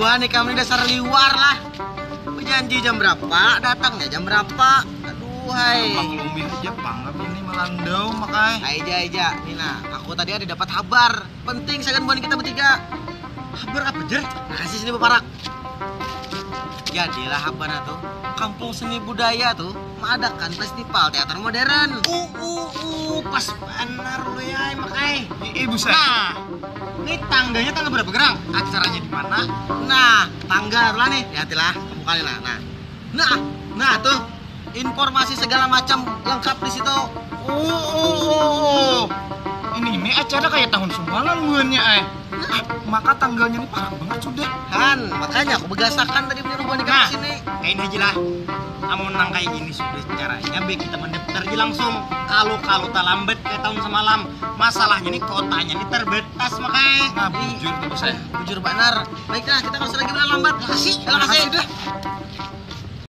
gua nih kamu ini dasar liwar lah. Gua janji jam berapa, datangnya jam berapa. Aduh, hai. Maklumi aja bang, tapi ini melandau makanya. Aja, Nina. Aku tadi ada dapat kabar penting segan buat kita bertiga. Kabar apa jer? Kasih sini Bapak. Jadilah kabarnya tuh, kampung seni budaya tuh mengadakan festival teater modern. Pas benar lu ya makanya. Buset. Nah, Ini tangganya tanggal berapa gerang? Acaranya di mana? nah, tanggal lah nih, hati-hatilah, kamu kali nah tuh, informasi segala macam lengkap di situ. Ini acara kayak tahun semalam buannya maka tanggalnya ini parah banget sudah. Han, makanya aku begasakan tadi menyuruh gua nikah di sini. Kayak ini aja lah. Kamu menang kayak gini sudah caranya, biar kita mendaftar aja langsung. Kalau tak lambat kayak tahun semalam, masalahnya nih kotanya nih terbatas makanya. Nah, bujur tuh saya. Bujur benar. Baiklah, kita nggak usah lagi berlambat. Makasih. Makasih dah.